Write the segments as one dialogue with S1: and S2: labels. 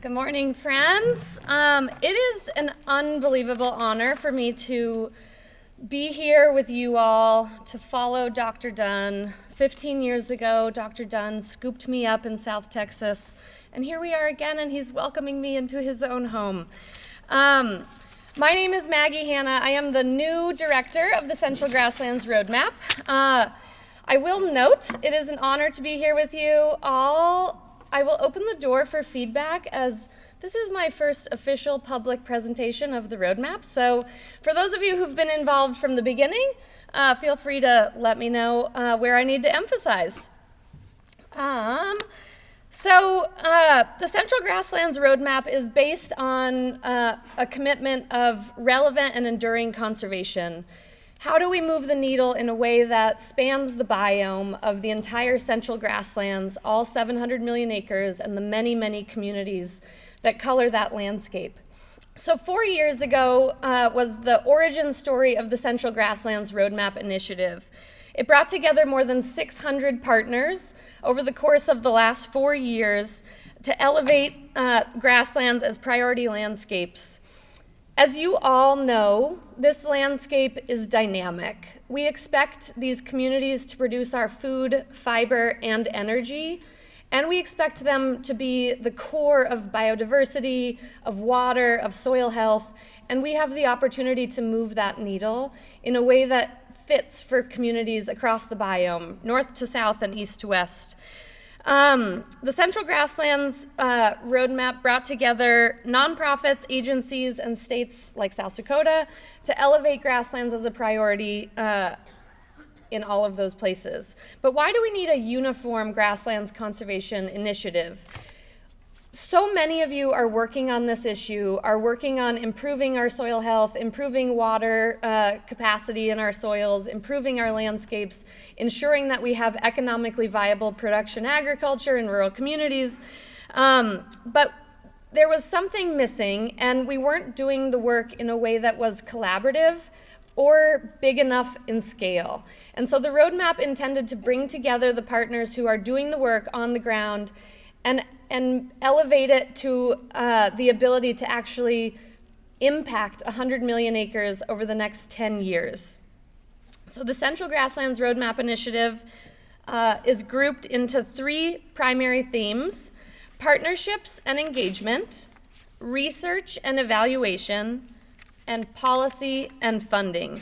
S1: Good morning, friends. It is an unbelievable honor for me to be here with you all to follow Dr. Dunn. 15 years ago, Dr. Dunn scooped me up in South Texas, and here we are again, and he's welcoming me into his own home. My name is Maggie Hanna. I am the new director of the Central Grasslands Roadmap. I will note it is an honor to be here with you all. I will open the door for feedback as this is my first official public presentation of the roadmap. So for those of you who've been involved from the beginning, feel free to let me know where I need to emphasize. The Central Grasslands Roadmap is based on a commitment of relevant and enduring conservation. How do we move the needle in a way that spans the biome of the entire Central Grasslands, all 700 million acres, and the many, many communities that color that landscape? So 4 years ago was the origin story of the Central Grasslands Roadmap initiative. It brought together more than 600 partners over the course of the last 4 years to elevate grasslands as priority landscapes. As you all know, this landscape is dynamic. We expect these communities to produce our food, fiber, and energy, and we expect them to be the core of biodiversity, of water, of soil health, and we have the opportunity to move that needle in a way that fits for communities across the biome, north to south and east to west. The Central Grasslands Roadmap brought together nonprofits, agencies, and states like South Dakota to elevate grasslands as a priority in all of those places. But why do we need a uniform grasslands conservation initiative? So many of you are working on this issue, are working on improving our soil health, improving water capacity in our soils, improving our landscapes, ensuring that we have economically viable production agriculture in rural communities. But there was something missing, and we weren't doing the work in a way that was collaborative or big enough in scale. And so the roadmap intended to bring together the partners who are doing the work on the ground and elevate it to the ability to actually impact 100 million acres over the next 10 years. So the Central Grasslands Roadmap Initiative is grouped into 3 primary themes: partnerships and engagement, research and evaluation, and policy and funding.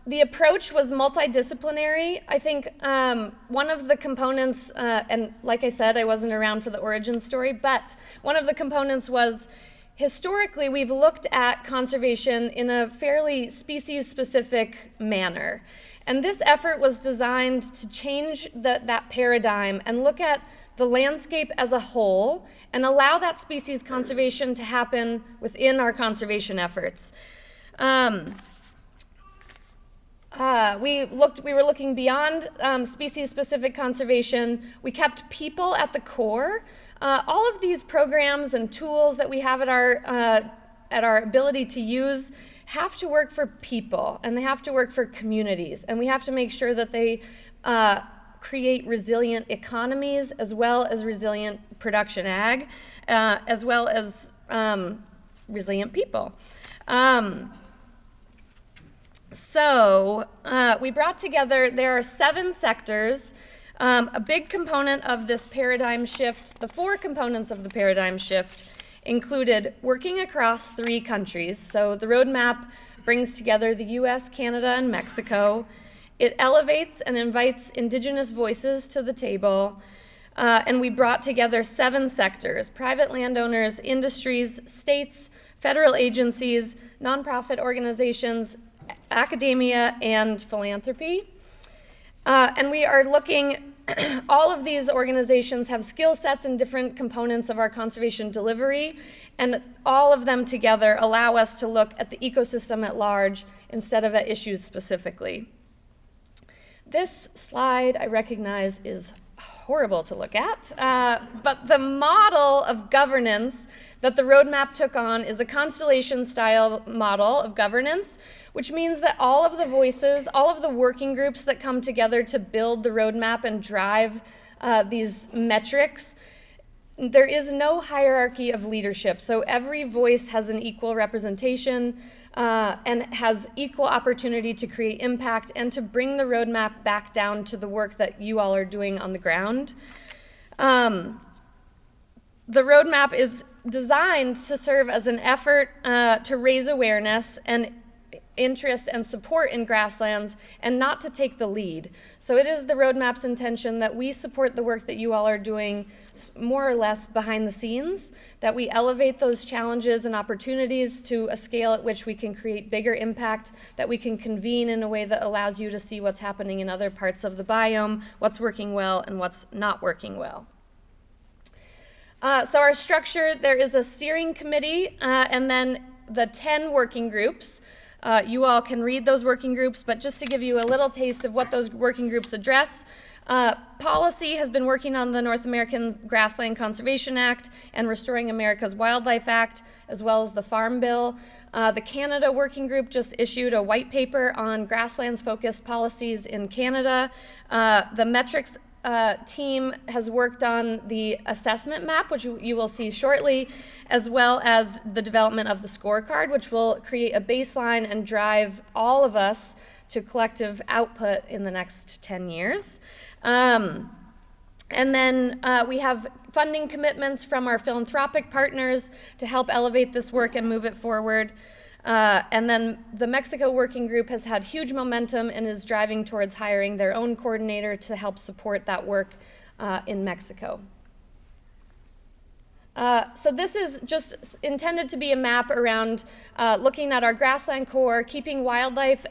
S1: The approach was multidisciplinary. I think one of the components, and like I said, I wasn't around for the origin story, but one of the components was historically we've looked at conservation in a fairly species-specific manner. And this effort was designed to change that paradigm and look at the landscape as a whole and allow that species conservation to happen within our conservation efforts. We were looking beyond species-specific conservation. We kept people at the core. All of these programs and tools that we have at our ability to use have to work for people, and they have to work for communities, and we have to make sure that they create resilient economies as well as resilient production ag, as well as resilient people. So we brought together, there are 7 sectors. A big component of this paradigm shift, the 4 components of the paradigm shift included working across 3 countries. So the roadmap brings together the US, Canada, and Mexico. It elevates and invites indigenous voices to the table. And we brought together 7 sectors: private landowners, industries, states, federal agencies, nonprofit organizations, academia, and philanthropy. And we are looking, all of these organizations have skill sets and different components of our conservation delivery, and all of them together allow us to look at the ecosystem at large instead of at issues specifically. This slide, I recognize, is horrible to look at, but the model of governance that the roadmap took on is a constellation-style model of governance, which means that all of the voices, all of the working groups that come together to build the roadmap and drive these metrics there is no hierarchy of leadership, so every voice has an equal representation and has equal opportunity to create impact and to bring the roadmap back down to the work that you all are doing on the ground. The roadmap is designed to serve as an effort to raise awareness and interest and support in grasslands and not to take the lead. So it is the roadmap's intention that we support the work that you all are doing more or less behind the scenes, that we elevate those challenges and opportunities to a scale at which we can create bigger impact, that we can convene in a way that allows you to see what's happening in other parts of the biome, what's working well and what's not working well. So our structure, there is a steering committee and then the 10 working groups. You all can read those working groups, but just to give you a little taste of what those working groups address, policy has been working on the North American Grassland Conservation Act and Restoring America's Wildlife Act, as well as the Farm Bill. The Canada Working Group just issued a white paper on grasslands-focused policies in Canada. The metrics team has worked on the assessment map, which you will see shortly, as well as the development of the scorecard, which will create a baseline and drive all of us to collective output in the next 10 years. And then we have funding commitments from our philanthropic partners to help elevate this work and move it forward. And then the Mexico Working Group has had huge momentum and is driving towards hiring their own coordinator to help support that work in Mexico. So this is just intended to be a map around looking at our grassland core, keeping wildlife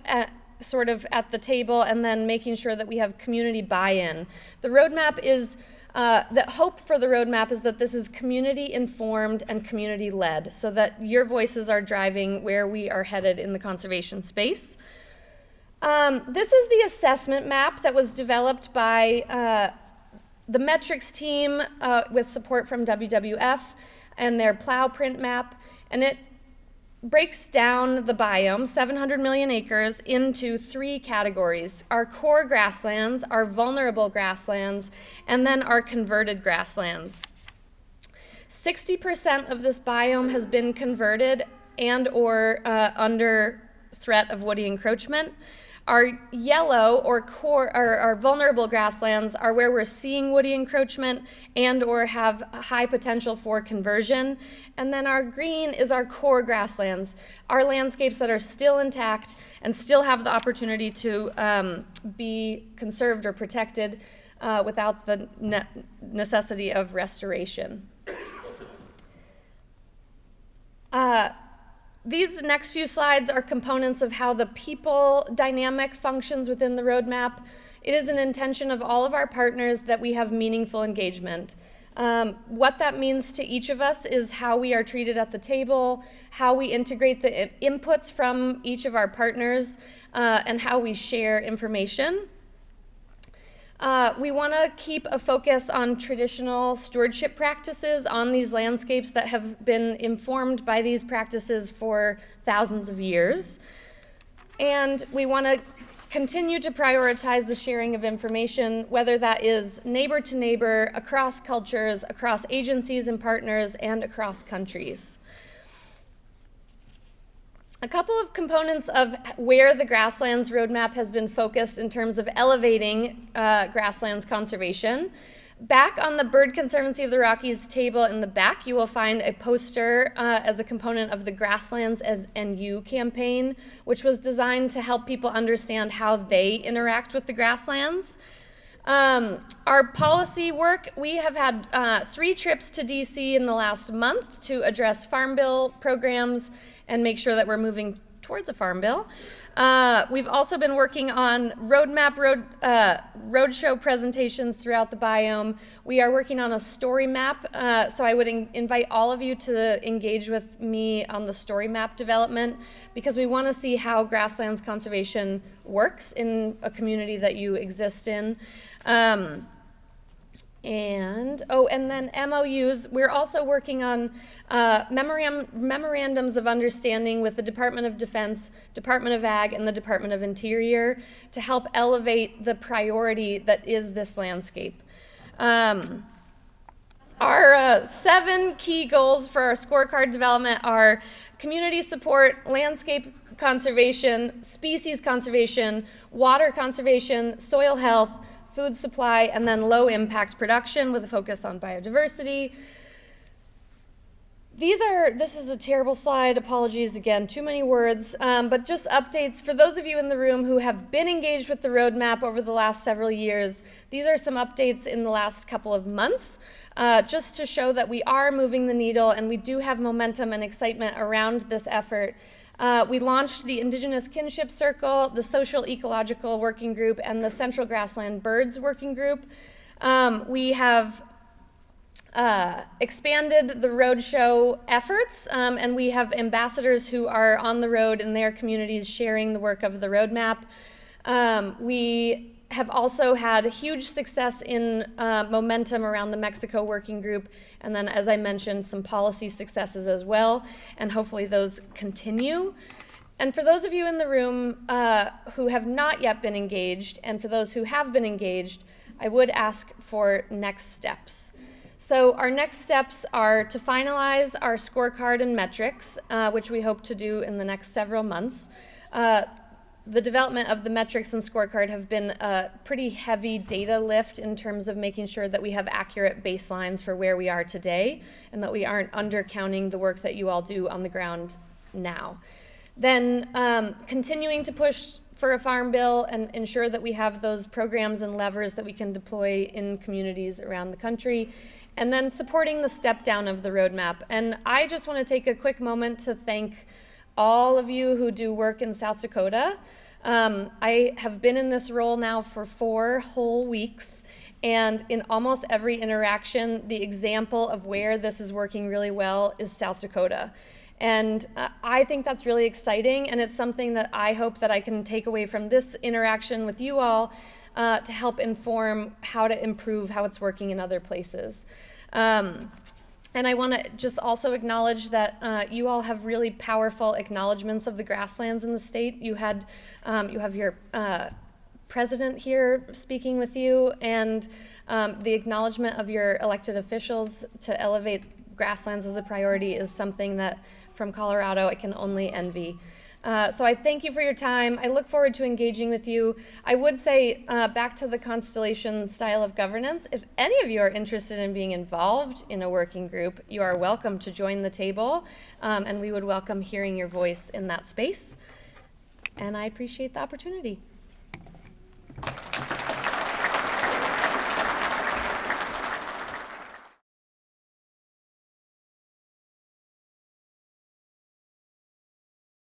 S1: sort of at the table, and then making sure that we have community buy-in. The roadmap is the hope for the roadmap is that this is community-informed and community-led, so that your voices are driving where we are headed in the conservation space. This is the assessment map that was developed by the metrics team with support from WWF and their plow print map, and it breaks down the biome, 700 million acres, into 3 categories: our core grasslands, our vulnerable grasslands, and then our converted grasslands. 60% of this biome has been converted and or under threat of woody encroachment. Our yellow or core, our vulnerable grasslands are where we're seeing woody encroachment and or have high potential for conversion. And then our green is our core grasslands, our landscapes that are still intact and still have the opportunity to be conserved or protected without the necessity of restoration. These next few slides are components of how the people dynamic functions within the roadmap. It is an intention of all of our partners that we have meaningful engagement. What that means to each of us is how we are treated at the table, how we integrate the inputs from each of our partners, and how we share information. We want to keep a focus on traditional stewardship practices on these landscapes that have been informed by these practices for thousands of years. And we want to continue to prioritize the sharing of information, whether that is neighbor to neighbor, across cultures, across agencies and partners, and across countries. A couple of components of where the Grasslands Roadmap has been focused in terms of elevating grasslands conservation. Back on the Bird Conservancy of the Rockies table in the back, you will find a poster as a component of the Grasslands and You campaign, which was designed to help people understand how they interact with the grasslands. Our policy work, we have had 3 trips to DC in the last month to address Farm Bill programs and make sure that we're moving towards a Farm Bill. We've also been working on roadshow presentations throughout the biome. We are working on a story map, so I would invite all of you to engage with me on the story map development, because we want to see how grasslands conservation works in a community that you exist in. And then MOUs, we're also working on memorandums of understanding with the Department of Defense, Department of Ag, and the Department of Interior to help elevate the priority that is this landscape. Our 7 key goals for our scorecard development are community support, landscape conservation, species conservation, water conservation, soil health, food supply, and then low impact production with a focus on biodiversity. This is a terrible slide, apologies again, too many words, but just updates for those of you in the room who have been engaged with the roadmap over the last several years. These are some updates in the last couple of months, just to show that we are moving the needle and we do have momentum and excitement around this effort. We launched the Indigenous Kinship Circle, the Social Ecological Working Group, and the Central Grassland Birds Working Group. We have expanded the roadshow efforts, and we have ambassadors who are on the road in their communities sharing the work of the roadmap. We have also had huge success in momentum around the Mexico Working Group, and then, as I mentioned, some policy successes as well, and hopefully those continue. And for those of you in the room who have not yet been engaged, and for those who have been engaged, I would ask for next steps. So our next steps are to finalize our scorecard and metrics, which we hope to do in the next several months. The development of the metrics and scorecard have been a pretty heavy data lift in terms of making sure that we have accurate baselines for where we are today and that we aren't undercounting the work that you all do on the ground now. Then continuing to push for a farm bill and ensure that we have those programs and levers that we can deploy in communities around the country. And then supporting the step down of the roadmap. And I just want to take a quick moment to thank all of you who do work in South Dakota. I have been in this role now for 4 whole weeks, and in almost every interaction, the example of where this is working really well is South Dakota. And I think that's really exciting, and it's something that I hope that I can take away from this interaction with you all to help inform how to improve how it's working in other places. And I want to just also acknowledge that you all have really powerful acknowledgments of the grasslands in the state. You have your president here speaking with you, and the acknowledgement of your elected officials to elevate grasslands as a priority is something that, from Colorado, I can only envy. So I thank you for your time. I look forward to engaging with you. I would say, back to the constellation style of governance, if any of you are interested in being involved in a working group, you are welcome to join the table, and we would welcome hearing your voice in that space. And I appreciate the opportunity.